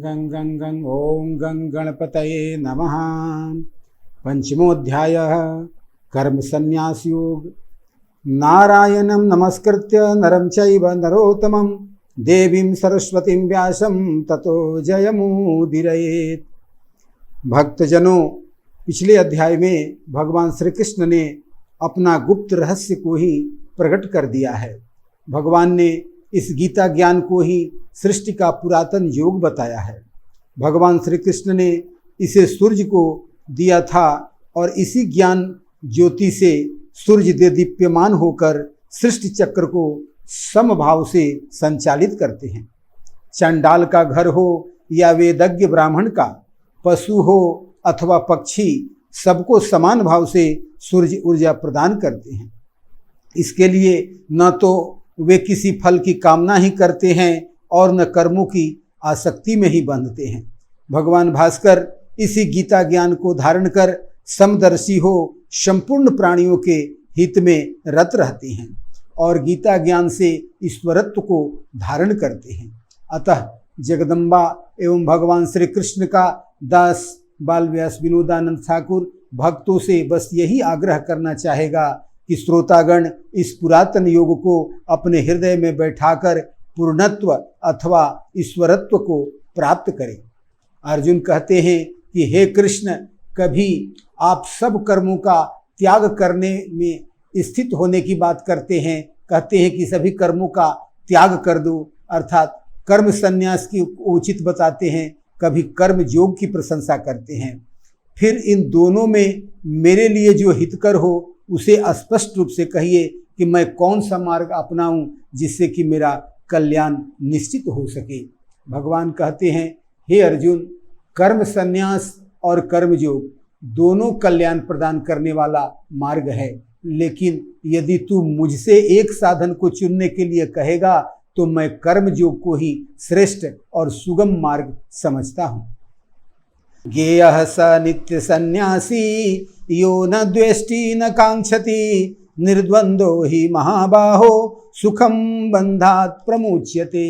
गं गं गं ओं गं गणपतये नमः। पंचमोऽध्यायः कर्म संन्यास योग। नारायणं नमस्कृत्य नरं चैव नरोत्तमं देवीं सरस्वतीं व्यासं ततो जयमुदीरयेत्। भक्तजनों, पिछले अध्याय में भगवान श्री कृष्ण ने अपना गुप्त रहस्य को ही प्रकट कर दिया है। भगवान ने इस गीता ज्ञान को ही सृष्टि का पुरातन योग बताया है। भगवान श्री कृष्ण ने इसे सूर्य को दिया था और इसी ज्ञान ज्योति से सूर्य दीप्यमान होकर सृष्टि चक्र को समभाव से संचालित करते हैं। चंडाल का घर हो या वेदज्ञ ब्राह्मण का, पशु हो अथवा पक्षी, सबको समान भाव से सूर्य ऊर्जा प्रदान करते हैं। इसके लिए न तो वे किसी फल की कामना ही करते हैं और न कर्मों की आसक्ति में ही बंधते हैं। भगवान भास्कर इसी गीता ज्ञान को धारण कर समदर्शी हो संपूर्ण प्राणियों के हित में रत रहते हैं और गीता ज्ञान से ईश्वरत्व को धारण करते हैं। अतः जगदम्बा एवं भगवान श्री कृष्ण का दास बाल व्यास विनोदानंद ठाकुर भक्तों से बस यही आग्रह करना चाहेगा कि श्रोतागण इस पुरातन योग को अपने हृदय में बैठाकर पूर्णत्व अथवा ईश्वरत्व को प्राप्त करें। अर्जुन कहते हैं कि हे कृष्ण, कभी आप सब कर्मों का त्याग करने में स्थित होने की बात करते हैं, कहते हैं कि सभी कर्मों का त्याग कर दो, अर्थात कर्म संन्यास की उचित बताते हैं, कभी कर्म योग की प्रशंसा करते हैं। फिर इन दोनों में मेरे लिए जो हितकर हो उसे स्पष्ट रूप से कहिए कि मैं कौन सा मार्ग अपनाऊं जिससे कि मेरा कल्याण निश्चित हो सके। भगवान कहते हैं, हे अर्जुन, कर्म संन्यास और कर्मयोग दोनों कल्याण प्रदान करने वाला मार्ग है, लेकिन यदि तू मुझसे एक साधन को चुनने के लिए कहेगा तो मैं कर्मयोग को ही श्रेष्ठ और सुगम मार्ग समझता हूँ। ज्ञेयः स नित्य सन्यासी यो न द्वेष्टि न कांक्षति निर्द्वंद्वो ही महाबाहो सुखम बंधात् प्रमुच्यते।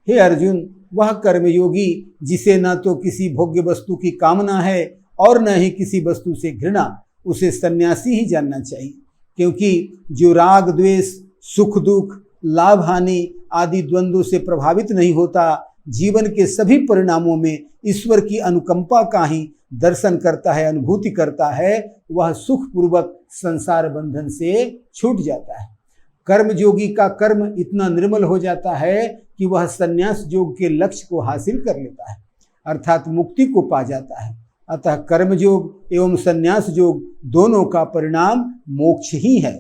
हे अर्जुन, वह कर्मयोगी जिसे न तो किसी भोग्य वस्तु की कामना है और न ही किसी वस्तु से घृणा, उसे सन्यासी ही जानना चाहिए, क्योंकि जो राग द्वेष, सुख दुख, लाभ हानि आदि द्वंद्वों से प्रभावित नहीं होता, जीवन के सभी परिणामों में ईश्वर की अनुकंपा का ही दर्शन करता है, अनुभूति करता है, वह सुखपूर्वक संसार बंधन से छूट जाता है। कर्मयोगी का कर्म इतना निर्मल हो जाता है कि वह संन्यास योग के लक्ष्य को हासिल कर लेता है, अर्थात मुक्ति को पा जाता है। अतः कर्मयोग एवं संन्यास योग दोनों का परिणाम मोक्ष ही है।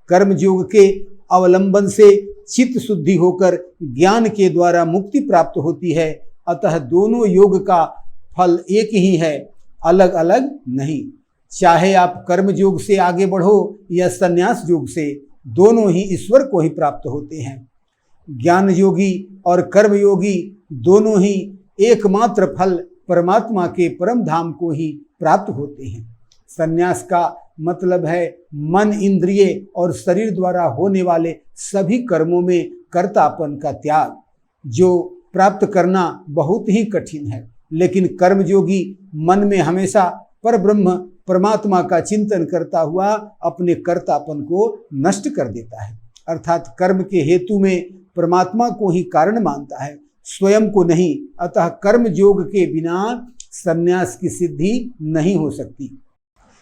कर्मयोग के अवलंबन से चित्त शुद्धि होकर ज्ञान के द्वारा मुक्ति प्राप्त होती है। अतः दोनों योग का फल एक ही है, अलग अलग नहीं। चाहे आप कर्म योग से आगे बढ़ो या संन्यास योग से, दोनों ही ईश्वर को ही प्राप्त होते हैं। ज्ञान योगी और कर्म योगी दोनों ही एकमात्र फल परमात्मा के परम धाम को ही प्राप्त होते हैं। संन्यास का मतलब है मन, इंद्रिय और शरीर द्वारा होने वाले सभी कर्मों में कर्तापन का त्याग, जो प्राप्त करना बहुत ही कठिन है। लेकिन कर्मयोगी मन में हमेशा परब्रह्म परमात्मा का चिंतन करता हुआ अपने कर्तापन को नष्ट कर देता है, अर्थात कर्म के हेतु में परमात्मा को ही कारण मानता है, स्वयं को नहीं। अतः कर्मयोग के बिना संन्यास की सिद्धि नहीं हो सकती।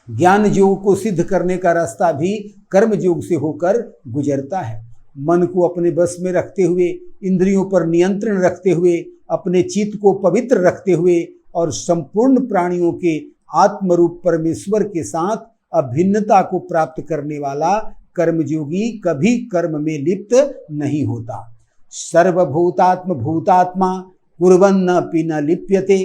ज्ञान योग को सिद्ध करने का रास्ता भी कर्म योग से होकर गुजरता है। मन को अपने बस में रखते हुए, इंद्रियों पर नियंत्रण रखते हुए, अपने चित्त को पवित्र रखते हुए और संपूर्ण प्राणियों के आत्मरूप परमेश्वर के साथ अभिन्नता को प्राप्त करने वाला कर्मयोगी कभी कर्म में लिप्त नहीं होता। सर्वभूतात्म भूतात्मा कुर्वन्नपि न लिप्यते।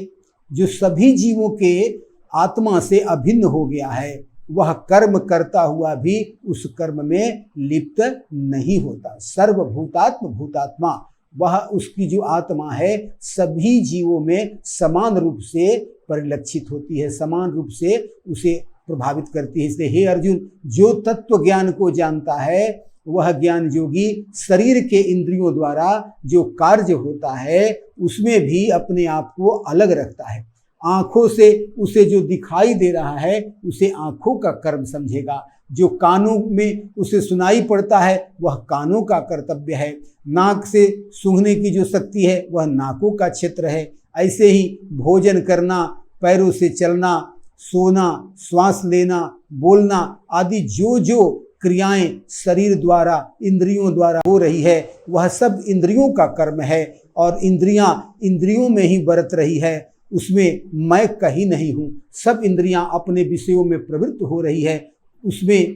जो सभी जीवों के आत्मा से अभिन्न हो गया है, वह कर्म करता हुआ भी उस कर्म में लिप्त नहीं होता। सर्वभूतात्म भूतात्मा, वह उसकी जो आत्मा है सभी जीवों में समान रूप से परिलक्षित होती है, समान रूप से उसे प्रभावित करती है। इसलिए हे अर्जुन, जो तत्व ज्ञान को जानता है वह ज्ञान योगी शरीर के इंद्रियों द्वारा जो कार्य होता है उसमें भी अपने आप को अलग रखता है। आंखों से उसे जो दिखाई दे रहा है उसे आंखों का कर्म समझेगा, जो कानों में उसे सुनाई पड़ता है वह कानों का कर्तव्य है, नाक से सूंघने की जो शक्ति है वह नाकों का क्षेत्र है। ऐसे ही भोजन करना, पैरों से चलना, सोना, श्वास लेना, बोलना आदि जो जो क्रियाएं शरीर द्वारा इंद्रियों द्वारा हो रही है वह सब इंद्रियों का कर्म है और इंद्रियां इंद्रियों में ही बरत रही है, उसमें मैं कहीं नहीं हूँ। सब इंद्रियां अपने विषयों में प्रवृत्त हो रही है, उसमें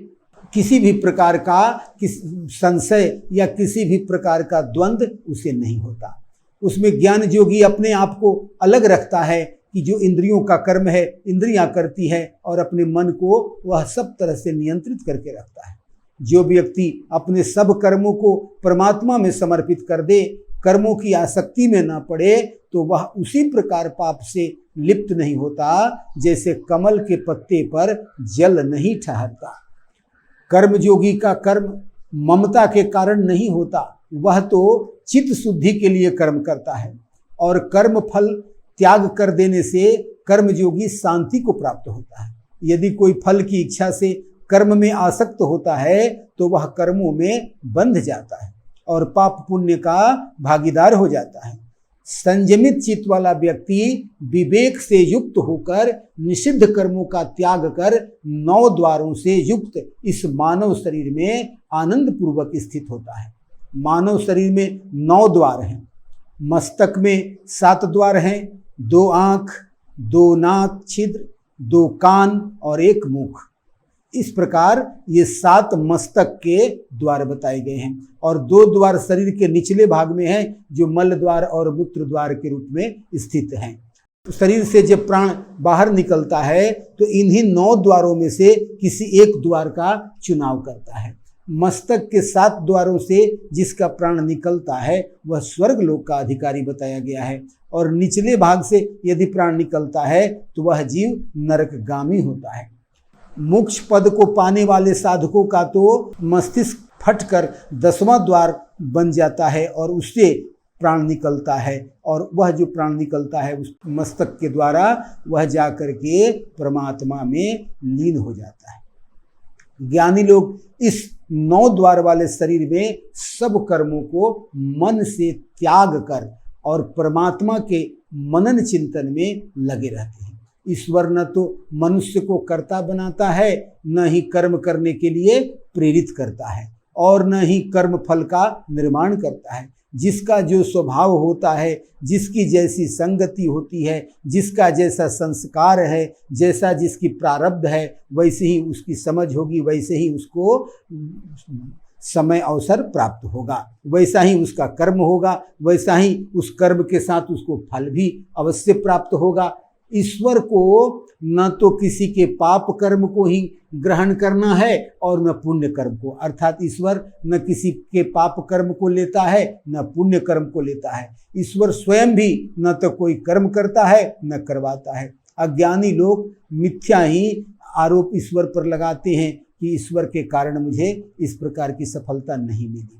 किसी भी प्रकार का संशय या किसी भी प्रकार का द्वंद्व उसे नहीं होता। उसमें ज्ञान योगी अपने आप को अलग रखता है कि जो इंद्रियों का कर्म है इंद्रियां करती है और अपने मन को वह सब तरह से नियंत्रित करके रखता है। जो व्यक्ति अपने सब कर्मों को परमात्मा में समर्पित कर दे, कर्मों की आसक्ति में न पड़े, तो वह उसी प्रकार पाप से लिप्त नहीं होता जैसे कमल के पत्ते पर जल नहीं ठहरता। कर्म योगी का कर्म ममता के कारण नहीं होता, वह तो चित्त शुद्धि के लिए कर्म करता है और कर्म फल त्याग कर देने से कर्म योगी शांति को प्राप्त होता है। यदि कोई फल की इच्छा से कर्म में आसक्त होता है तो वह कर्मों में बंध जाता है और पाप पुण्य का भागीदार हो जाता है। संयमित चित्त वाला व्यक्ति विवेक से युक्त होकर निषिद्ध कर्मों का त्याग कर 9 द्वारों से युक्त इस मानव शरीर में आनंद पूर्वक स्थित होता है। मानव शरीर में 9 द्वार हैं। मस्तक में 7 द्वार हैं, 2 आंख, 2 नाक छिद्र, 2 कान और 1 मुख। इस प्रकार ये 7 मस्तक के द्वार बताए गए हैं और 2 द्वार शरीर के निचले भाग में हैं जो मल द्वार और मूत्र द्वार के रूप में स्थित हैं। शरीर से जब प्राण बाहर निकलता है तो इन्हीं 9 द्वारों में से किसी एक द्वार का चुनाव करता है। मस्तक के 7 द्वारों से जिसका प्राण निकलता है वह स्वर्ग लोक का अधिकारी बताया गया है और निचले भाग से यदि प्राण निकलता है तो वह जीव नरकगामी होता है। मोक्ष पद को पाने वाले साधकों का तो मस्तिष्क फटकर 10वां द्वार बन जाता है और उससे प्राण निकलता है और वह जो प्राण निकलता है उस मस्तक के द्वारा वह जाकर के परमात्मा में लीन हो जाता है। ज्ञानी लोग इस 9 द्वार वाले शरीर में सब कर्मों को मन से त्याग कर और परमात्मा के मनन चिंतन में लगे रहते हैं। ईश्वर न तो मनुष्य को कर्ता बनाता है, न ही कर्म करने के लिए प्रेरित करता है और न ही कर्म फल का निर्माण करता है। जिसका जो स्वभाव होता है, जिसकी जैसी संगति होती है, जिसका जैसा संस्कार है, जैसा जिसकी प्रारब्ध है, वैसे ही उसकी समझ होगी, वैसे ही उसको समय अवसर प्राप्त होगा, वैसा ही उसका कर्म होगा, वैसा ही उस कर्म के साथ उसको फल भी अवश्य प्राप्त होगा। ईश्वर को न तो किसी के पाप कर्म को ही ग्रहण करना है और न पुण्य कर्म को, अर्थात ईश्वर न किसी के पाप कर्म को लेता है न पुण्य कर्म को लेता है। ईश्वर स्वयं भी न तो कोई कर्म करता है न करवाता है। अज्ञानी लोग मिथ्या ही आरोप ईश्वर पर लगाते हैं कि ईश्वर के कारण मुझे इस प्रकार की सफलता नहीं मिली।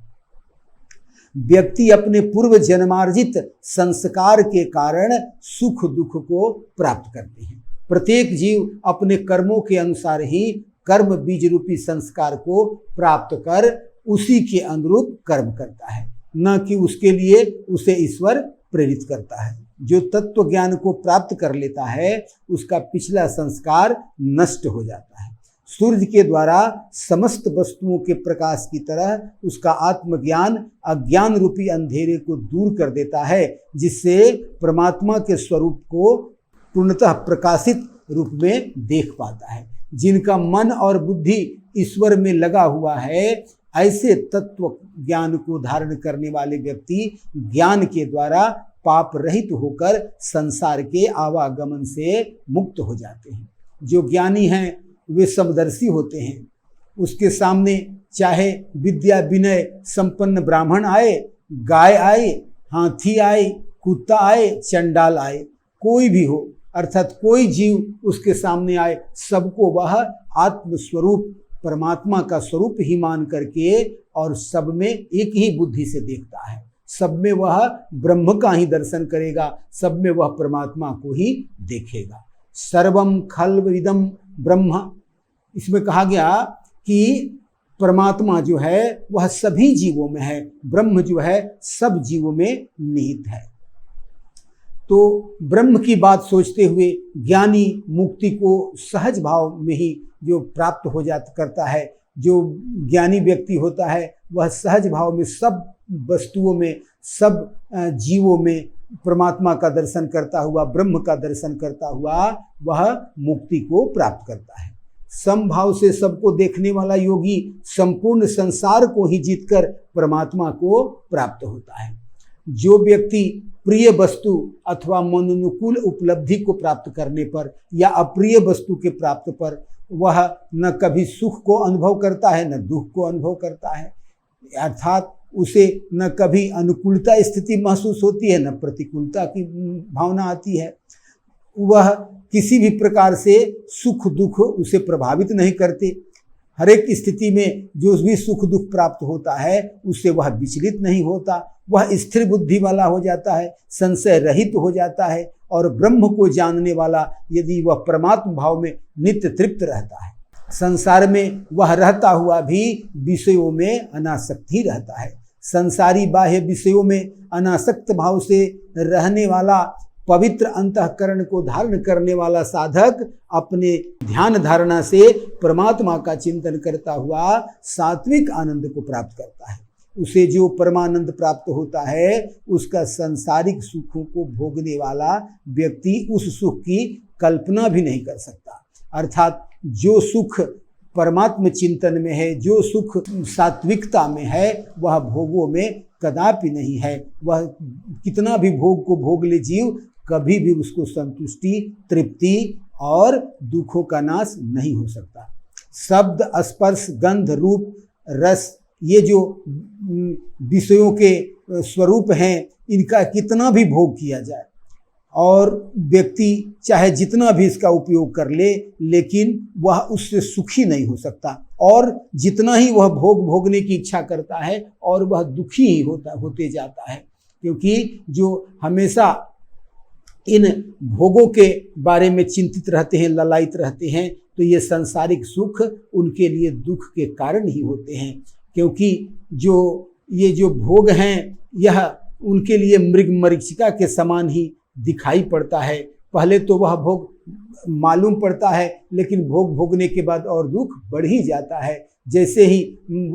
व्यक्ति अपने पूर्व जन्मार्जित संस्कार के कारण सुख दुख को प्राप्त करते हैं। प्रत्येक जीव अपने कर्मों के अनुसार ही कर्म बीज रूपी संस्कार को प्राप्त कर उसी के अनुरूप कर्म करता है, न कि उसके लिए उसे ईश्वर प्रेरित करता है। जो तत्व ज्ञान को प्राप्त कर लेता है उसका पिछला संस्कार नष्ट हो जाता है। सूर्य के द्वारा समस्त वस्तुओं के प्रकाश की तरह उसका आत्मज्ञान अज्ञान रूपी अंधेरे को दूर कर देता है, जिससे परमात्मा के स्वरूप को पूर्णतः प्रकाशित रूप में देख पाता है। जिनका मन और बुद्धि ईश्वर में लगा हुआ है, ऐसे तत्व ज्ञान को धारण करने वाले व्यक्ति ज्ञान के द्वारा पाप रहित होकर संसार के आवागमन से मुक्त हो जाते हैं। जो ज्ञानी हैं वे समदर्शी होते हैं। उसके सामने चाहे विद्या विनय संपन्न ब्राह्मण आए, गाय आए, हाथी आए, कुत्ता आए, चंडाल आए, कोई भी हो, अर्थात कोई जीव उसके सामने आए, सबको वह आत्मस्वरूप परमात्मा का स्वरूप ही मान करके और सब में एक ही बुद्धि से देखता है, सब में वह ब्रह्म का ही दर्शन करेगा, सब में वह परमात्मा को ही देखेगा। सर्वम खल्विदम ब्रह्म, इसमें कहा गया कि परमात्मा जो है वह सभी जीवों में है, ब्रह्म जो है सब जीवों में निहित है। तो ब्रह्म की बात सोचते हुए ज्ञानी मुक्ति को सहज भाव में ही जो प्राप्त हो जाता करता है, जो ज्ञानी व्यक्ति होता है वह सहज भाव में सब वस्तुओं में, सब जीवों में परमात्मा का दर्शन करता हुआ, ब्रह्म का दर्शन करता हुआ वह मुक्ति को प्राप्त करता है। समभाव से सबको देखने वाला योगी संपूर्ण संसार को ही जीतकर परमात्मा को प्राप्त होता है। जो व्यक्ति प्रिय वस्तु अथवा मनोनुकूल उपलब्धि को प्राप्त करने पर या अप्रिय वस्तु के प्राप्त पर वह न कभी सुख को अनुभव करता है न दुख को अनुभव करता है, अर्थात उसे न कभी अनुकूलता स्थिति महसूस होती है न प्रतिकूलता की भावना आती है। वह किसी भी प्रकार से सुख दुख उसे प्रभावित नहीं करते। हर एक स्थिति में जो भी सुख दुख प्राप्त होता है उससे वह विचलित नहीं होता, वह स्थिर बुद्धि वाला हो जाता है, संशय रहित हो जाता है और ब्रह्म को जानने वाला यदि वह परमात्मा भाव में नित्य तृप्त रहता है। संसार में वह रहता हुआ भी विषयों में अनासक्त ही रहता है। संसारी बाह्य विषयों में अनासक्त भाव से रहने वाला पवित्र अंतःकरण को धारण करने वाला साधक अपने ध्यान धारणा से परमात्मा का चिंतन करता हुआ सात्विक आनंद को प्राप्त करता है। उसे जो परमानंद प्राप्त होता है उसका सांसारिक सुखों को भोगने वाला व्यक्ति उस सुख की कल्पना भी नहीं कर सकता। अर्थात जो सुख परमात्म चिंतन में है, जो सुख सात्विकता में है, वह भोगों में कदापि नहीं है। वह कितना भी भोग को भोग ले जीव, कभी भी उसको संतुष्टि, तृप्ति और दुखों का नाश नहीं हो सकता। शब्द, स्पर्श, गंध, रूप, रस, ये जो विषयों के स्वरूप हैं, इनका कितना भी भोग किया जाए और व्यक्ति चाहे जितना भी इसका उपयोग कर ले, लेकिन वह उससे सुखी नहीं हो सकता और जितना ही वह भोग भोगने की इच्छा करता है और वह दुखी ही होते जाता है। क्योंकि जो हमेशा इन भोगों के बारे में चिंतित रहते हैं, ललायित रहते हैं, तो ये सांसारिक सुख उनके लिए दुख के कारण ही होते हैं। क्योंकि ये जो भोग हैं यह उनके लिए मृग मरीचिका के समान ही दिखाई पड़ता है। पहले तो वह भोग मालूम पड़ता है, लेकिन भोग भोगने के बाद और दुख बढ़ ही जाता है। जैसे ही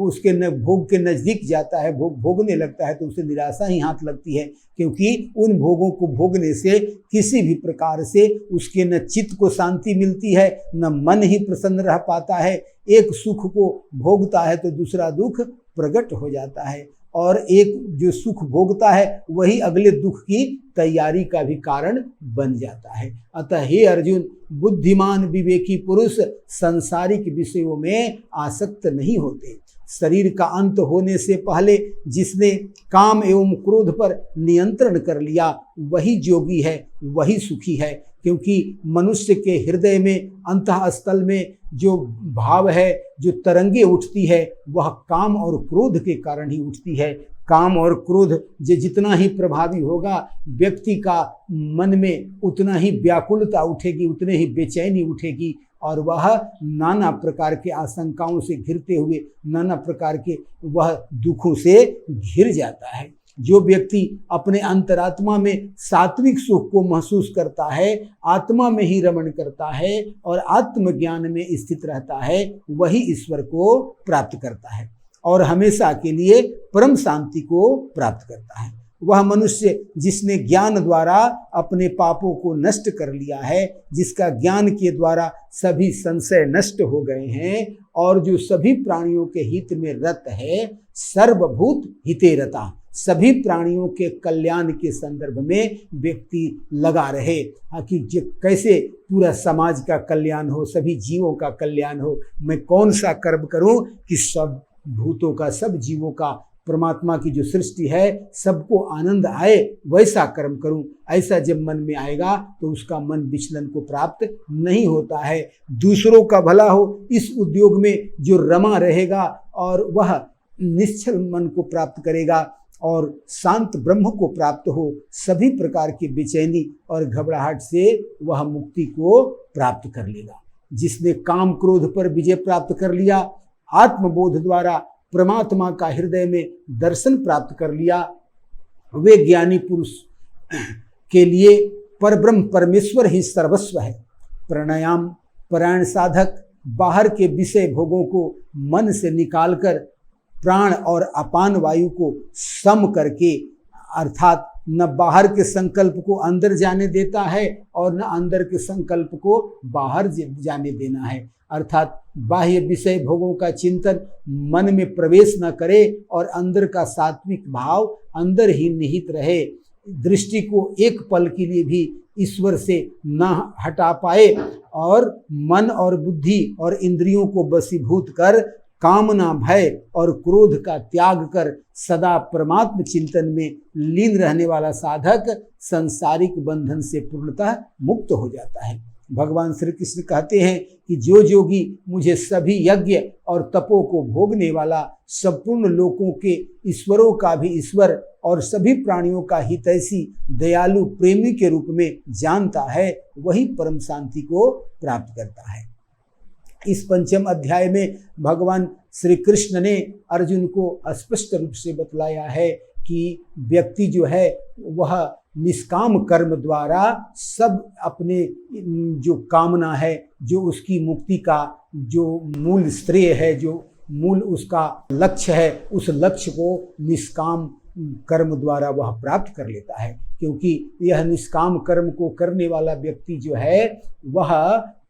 उसके भोग के नज़दीक जाता है, भोग भोगने लगता है, तो उसे निराशा ही हाथ लगती है। क्योंकि उन भोगों को भोगने से किसी भी प्रकार से उसके न चित्त को शांति मिलती है, न मन ही प्रसन्न रह पाता है। एक सुख को भोगता है तो दूसरा दुख प्रकट हो जाता है और एक जो सुख भोगता है वही अगले दुख की तैयारी का भी कारण बन जाता है। अतः हे अर्जुन, बुद्धिमान विवेकी पुरुष सांसारिक विषयों में आसक्त नहीं होते। शरीर का अंत होने से पहले जिसने काम एवं क्रोध पर नियंत्रण कर लिया वही योगी है, वही सुखी है। क्योंकि मनुष्य के हृदय में, अंतःस्थल में जो भाव है, जो तरंगे उठती है, वह काम और क्रोध के कारण ही उठती है। काम और क्रोध जितना ही प्रभावी होगा, व्यक्ति का मन में उतना ही व्याकुलता उठेगी, उतने ही बेचैनी उठेगी और वह नाना प्रकार के आशंकाओं से घिरते हुए नाना प्रकार के वह दुखों से घिर जाता है। जो व्यक्ति अपने अंतरात्मा में सात्विक सुख को महसूस करता है, आत्मा में ही रमण करता है और आत्मज्ञान में स्थित रहता है, वही ईश्वर को प्राप्त करता है और हमेशा के लिए परम शांति को प्राप्त करता है। वह मनुष्य जिसने ज्ञान द्वारा अपने पापों को नष्ट कर लिया है, जिसका ज्ञान के द्वारा सभी संशय नष्ट हो गए हैं और जो सभी प्राणियों के हित में रत है, सर्वभूत हिते रता, सभी प्राणियों के कल्याण के संदर्भ में व्यक्ति लगा रहे कि कैसे पूरा समाज का कल्याण हो, सभी जीवों का कल्याण हो। मैं कौन सा कर्म करूं कि सब भूतों का, सब जीवों का, परमात्मा की जो सृष्टि है सबको आनंद आए, वैसा कर्म करूं। ऐसा जब मन में आएगा तो उसका मन विचलन को प्राप्त नहीं होता है। दूसरों का भला हो, इस उद्योग में जो रमा रहेगा और वह निश्चल मन को प्राप्त करेगा और शांत ब्रह्म को प्राप्त हो, सभी प्रकार की बेचैनी और घबराहट से वह मुक्ति को प्राप्त कर लेगा। जिसने काम क्रोध पर विजय प्राप्त कर लिया, आत्मबोध द्वारा परमात्मा का हृदय में दर्शन प्राप्त कर लिया, वे ज्ञानी पुरुष के लिए परब्रह्म परमेश्वर ही सर्वस्व है। प्राणायाम परायण साधक बाहर के विषय भोगों को मन से निकालकर प्राण और अपान वायु को सम करके, अर्थात न बाहर के संकल्प को अंदर जाने देता है और न अंदर के संकल्प को बाहर जाने देना है, अर्थात बाह्य विषय भोगों का चिंतन मन में प्रवेश न करे और अंदर का सात्विक भाव अंदर ही निहित रहे। दृष्टि को एक पल के लिए भी ईश्वर से न हटा पाए और मन और बुद्धि और इंद्रियों को वशीभूत कर कामना, भय और क्रोध का त्याग कर सदा परमात्म चिंतन में लीन रहने वाला साधक सांसारिक बंधन से पूर्णतः मुक्त हो जाता है। भगवान श्री कृष्ण कहते हैं कि जो योगी मुझे सभी यज्ञ और तपों को भोगने वाला, संपूर्ण लोकों के ईश्वरों का भी ईश्वर और सभी प्राणियों का हितैषी दयालु प्रेमी के रूप में जानता है, वही परम शांति को प्राप्त करता है। इस पंचम अध्याय में भगवान श्री कृष्ण ने अर्जुन को स्पष्ट रूप से बतलाया है कि व्यक्ति जो है वह निष्काम कर्म द्वारा सब अपने जो कामना है, जो उसकी मुक्ति का जो मूल श्रेय है, जो मूल उसका लक्ष्य है, उस लक्ष्य को निष्काम कर्म द्वारा वह प्राप्त कर लेता है। क्योंकि यह निष्काम कर्म को करने वाला व्यक्ति जो है वह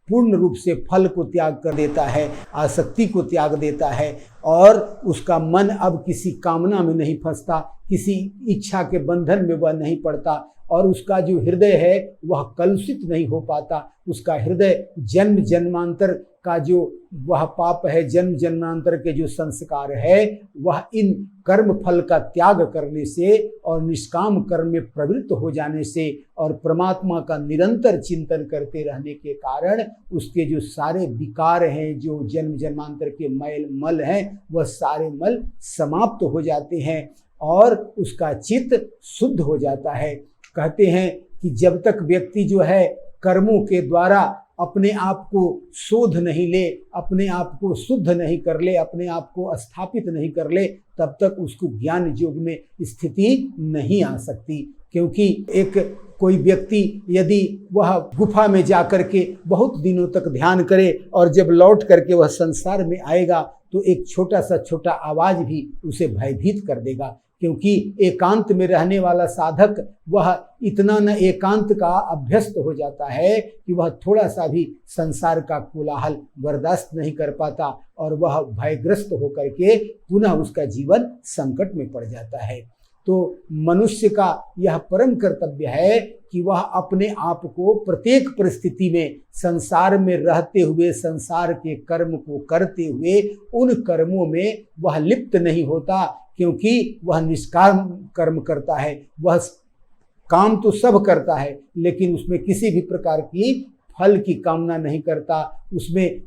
पूर्ण रूप से फल को त्याग कर देता है, आसक्ति को त्याग देता है और उसका मन अब किसी कामना में नहीं फंसता, किसी इच्छा के बंधन में वह नहीं पड़ता और उसका जो हृदय है वह कलुषित नहीं हो पाता। उसका हृदय जन्म जन्मांतर का जो वह पाप है, जन्म जन्मांतर के जो संस्कार है, वह इन कर्म फल का त्याग करने से और निष्काम कर्म में प्रवृत्त हो जाने से और परमात्मा का निरंतर चिंतन करते रहने के कारण उसके जो सारे विकार हैं, जो जन्म जन्मांतर के मैल मल हैं, वह सारे मल समाप्त हो जाते हैं और उसका चित्त शुद्ध हो जाता है। कहते हैं कि जब तक व्यक्ति जो है कर्मों के द्वारा अपने आप को शोध नहीं ले, अपने आप को शुद्ध नहीं कर ले, अपने आप को स्थापित नहीं कर ले, तब तक उसको ज्ञान योग में स्थिति नहीं आ सकती। क्योंकि एक कोई व्यक्ति यदि वह गुफा में जा कर के बहुत दिनों तक ध्यान करे और जब लौट करके वह संसार में आएगा तो एक छोटा सा छोटा आवाज भी उसे भयभीत कर देगा। क्योंकि एकांत में रहने वाला साधक वह इतना न एकांत का अभ्यस्त हो जाता है कि वह थोड़ा सा भी संसार का कोलाहल बर्दाश्त नहीं कर पाता और वह भयग्रस्त होकर के पुनः उसका जीवन संकट में पड़ जाता है। तो मनुष्य का यह परम कर्तव्य है कि वह अपने आप को प्रत्येक परिस्थिति में संसार में रहते हुए, संसार के कर्म को करते हुए, उन कर्मों में वह लिप्त नहीं होता, क्योंकि वह निष्काम कर्म करता है। वह काम तो सब करता है लेकिन उसमें किसी भी प्रकार की फल की कामना नहीं करता, उसमें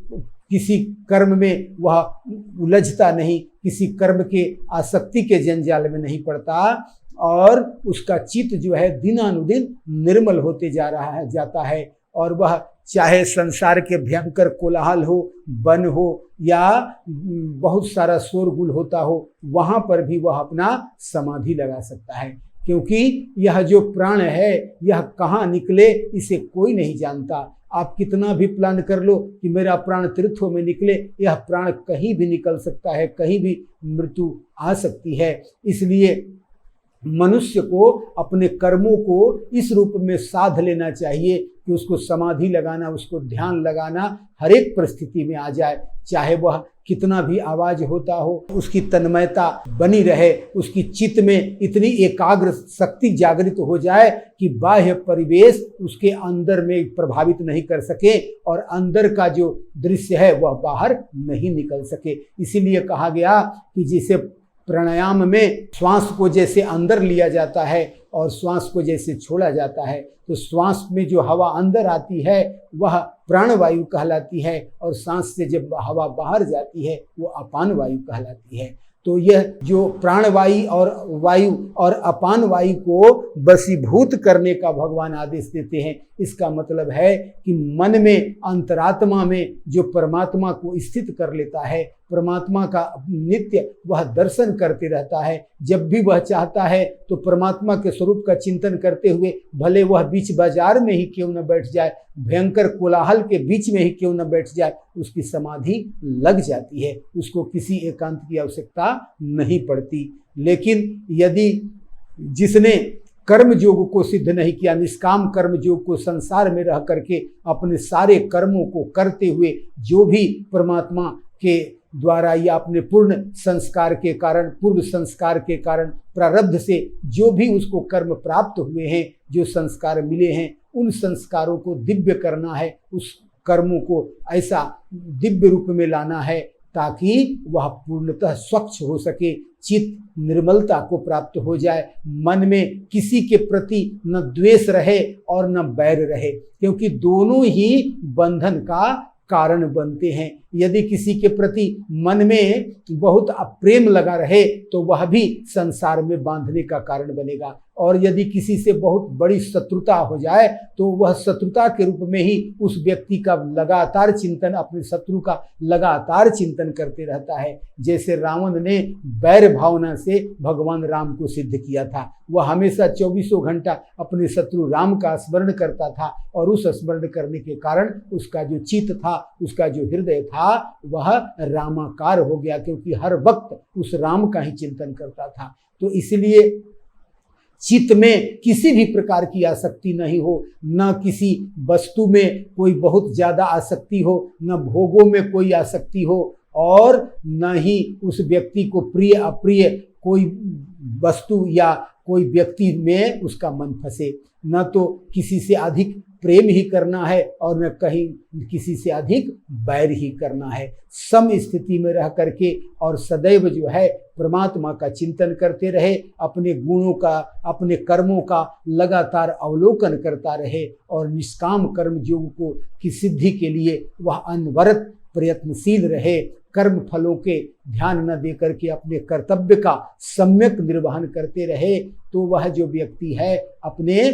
किसी कर्म में वह उलझता नहीं, किसी कर्म के आसक्ति के जंजाल में नहीं पड़ता और उसका चित्त जो है दिनानुदिन निर्मल होते जाता है और वह चाहे संसार के भयंकर कोलाहल हो, वन हो या बहुत सारा शोरगुल होता हो, वहाँ पर भी वह अपना समाधि लगा सकता है। क्योंकि यह जो प्राण है यह कहाँ निकले इसे कोई नहीं जानता। आप कितना भी प्लान कर लो कि मेरा प्राण तीर्थों में निकले, यह प्राण कहीं भी निकल सकता है, कहीं भी मृत्यु आ सकती है। इसलिए मनुष्य को अपने कर्मों को इस रूप में साध लेना चाहिए कि उसको समाधि लगाना, उसको ध्यान लगाना हर एक परिस्थिति में आ जाए। चाहे वह कितना भी आवाज होता हो, उसकी तन्मयता बनी रहे, उसकी चित्त में इतनी एकाग्र शक्ति जागृत हो जाए कि बाह्य परिवेश उसके अंदर में प्रभावित नहीं कर सके और अंदर का जो दृश्य है वह बाहर नहीं निकल सके। इसीलिए कहा गया कि जिसे प्राणायाम में श्वास को जैसे अंदर लिया जाता है और श्वास को जैसे छोड़ा जाता है, तो श्वास में जो हवा अंदर आती है वह प्राणवायु कहलाती है और सांस से जब हवा बाहर जाती है वो अपान वायु कहलाती है। तो यह जो प्राणवायु और अपान वायु को वशीभूत करने का भगवान आदेश देते हैं, इसका मतलब है कि मन में, अंतरात्मा में जो परमात्मा को स्थित कर लेता है, परमात्मा का नित्य वह दर्शन करते रहता है। जब भी वह चाहता है तो परमात्मा के स्वरूप का चिंतन करते हुए, भले वह बीच बाजार में ही क्यों न बैठ जाए, भयंकर कोलाहल के बीच में ही क्यों न बैठ जाए, उसकी समाधि लग जाती है, उसको किसी एकांत की आवश्यकता नहीं पड़ती। लेकिन यदि जिसने कर्म योग को सिद्ध नहीं किया, निष्काम कर्म योग को संसार में रह करके अपने सारे कर्मों को करते हुए जो भी परमात्मा के द्वारा या अपने पूर्ण संस्कार के कारण, पूर्व संस्कार के कारण, प्रारब्ध से जो भी उसको कर्म प्राप्त हुए हैं, जो संस्कार मिले हैं, उन संस्कारों को दिव्य करना है, उस कर्मों को ऐसा दिव्य रूप में लाना है ताकि वह पूर्णतः स्वच्छ हो सके, चित्त निर्मलता को प्राप्त हो जाए, मन में किसी के प्रति न द्वेष रहे और न बैर रहे, क्योंकि दोनों ही बंधन का कारण बनते हैं। यदि किसी के प्रति मन में बहुत प्रेम लगा रहे तो वह भी संसार में बांधने का कारण बनेगा, और यदि किसी से बहुत बड़ी शत्रुता हो जाए तो वह शत्रुता के रूप में ही उस व्यक्ति का लगातार चिंतन, अपने शत्रु का लगातार चिंतन करते रहता है। जैसे रावण ने बैर भावना से भगवान राम को सिद्ध किया था, वह हमेशा 24 घंटा अपने शत्रु राम का स्मरण करता था, और उस स्मरण करने के कारण उसका जो चित्त था, उसका जो हृदय था, वह रामाकार हो गया, क्योंकि हर वक्त उस राम का ही चिंतन करता था। तो इसलिए चित्त में किसी भी प्रकार की आसक्ति नहीं हो, न किसी वस्तु में कोई बहुत ज्यादा आसक्ति हो, न भोगों में कोई आसक्ति हो, और न ही उस व्यक्ति को प्रिय अप्रिय कोई वस्तु या कोई व्यक्ति में उसका मन फंसे। न तो किसी से अधिक प्रेम ही करना है और न कहीं किसी से अधिक बैर ही करना है। सम स्थिति में रह करके और सदैव जो है परमात्मा का चिंतन करते रहे, अपने गुणों का, अपने कर्मों का लगातार अवलोकन करता रहे, और निष्काम कर्म योग को की सिद्धि के लिए वह अनवरत प्रयत्नशील रहे। कर्म फलों के ध्यान न दे करके अपने कर्तव्य का सम्यक निर्वहन करते रहे, तो वह जो व्यक्ति है अपने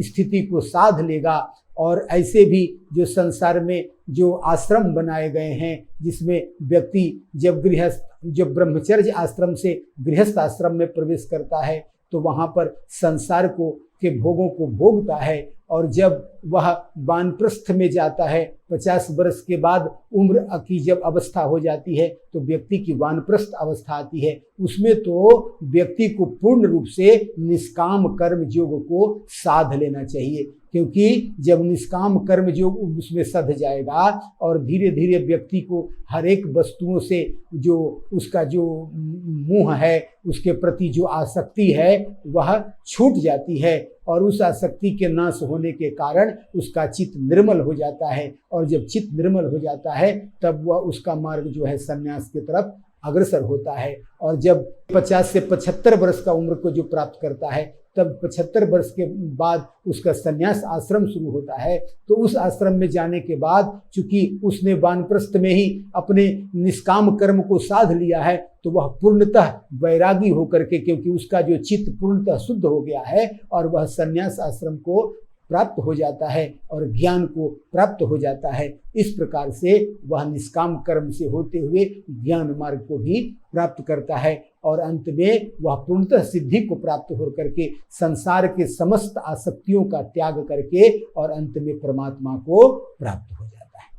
स्थिति को साध लेगा। और ऐसे भी जो संसार में जो आश्रम बनाए गए हैं, जिसमें व्यक्ति जब ब्रह्मचर्य आश्रम से गृहस्थ आश्रम में प्रवेश करता है तो वहाँ पर संसार के भोगों को भोगता है, और जब वह वानप्रस्थ में जाता है, 50 वर्ष के बाद उम्र की जब अवस्था हो जाती है तो व्यक्ति की वानप्रस्थ अवस्था आती है। उसमें तो व्यक्ति को पूर्ण रूप से निष्काम कर्म योग को साध लेना चाहिए, क्योंकि जब निष्काम कर्म योग उसमें सध जाएगा और धीरे धीरे व्यक्ति को हर एक वस्तुओं से जो उसका जो मोह है, उसके प्रति जो आसक्ति है वह छूट जाती है, और उस आसक्ति के नाश होने के कारण उसका चित्त निर्मल हो जाता है। और जब चित्त निर्मल हो जाता है तब वह उसका मार्ग जो है संन्यास की तरफ अग्रसर होता है। और जब 50 से 75 वर्ष का उम्र को जो प्राप्त करता है तब 75 वर्ष के बाद उसका संन्यास आश्रम शुरू होता है। तो उस आश्रम में जाने के बाद चूंकि उसने वानप्रस्थ में ही अपने निष्काम कर्म को साध लिया है, तो वह पूर्णतः वैरागी होकर के, क्योंकि उसका जो चित्त पूर्णतः शुद्ध हो गया है, और वह संन्यास आश्रम को प्राप्त हो जाता है और ज्ञान को प्राप्त हो जाता है। इस प्रकार से वह निष्काम कर्म से होते हुए ज्ञान मार्ग को भी प्राप्त करता है, और अंत में वह पूर्णतः सिद्धि को प्राप्त हो करके संसार के समस्त आसक्तियों का त्याग करके और अंत में परमात्मा को प्राप्त हो जाता है।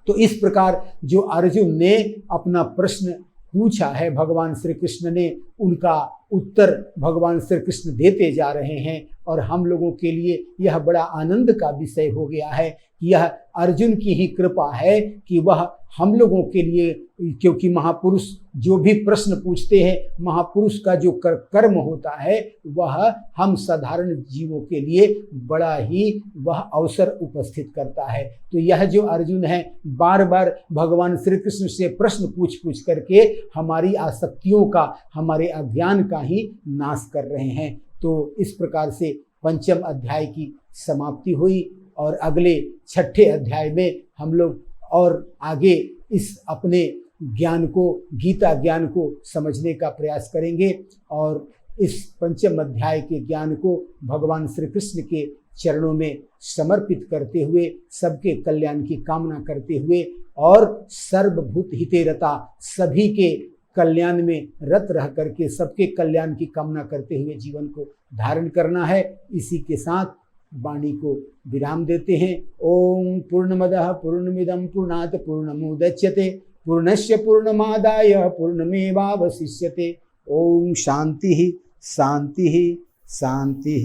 तो इस प्रकार जो अर्जुन ने अपना प्रश्न पूछा है, भगवान श्री कृष्ण ने उनका उत्तर भगवान श्री कृष्ण देते जा रहे हैं, और हम लोगों के लिए यह बड़ा आनंद का विषय हो गया है कि यह अर्जुन की ही कृपा है कि वह हम लोगों के लिए, क्योंकि महापुरुष जो भी प्रश्न पूछते हैं, महापुरुष का जो कर्म होता है वह हम साधारण जीवों के लिए बड़ा ही वह अवसर उपस्थित करता है। तो यह जो अर्जुन है बार बार भगवान श्री कृष्ण से प्रश्न पूछ करके हमारी आसक्तियों का, हमारे अज्ञान का ही नाश कर रहे हैं। तो इस प्रकार से 5वें अध्याय की समाप्ति हुई, और अगले 6ठे अध्याय में हम लोग और आगे इस अपने ज्ञान को, गीता ज्ञान को समझने का प्रयास करेंगे और इस पंचम अध्याय के ज्ञान को भगवान श्री कृष्ण के चरणों में समर्पित करते हुए, सबके कल्याण की कामना करते हुए और सर्वभूत हिते रता, सभी के कल्याण में रत रह करके सबके कल्याण की कामना करते हुए जीवन को धारण करना है। इसी के साथ वाणी को विराम देते हैं। ओम पूर्णमदः पूर्णमिदं पूर्णात् पूर्णमुदच्यते पूर्णस्य पूर्णमादाय पूर्णमेवावशिष्यते। ओम शांति शांति शांति।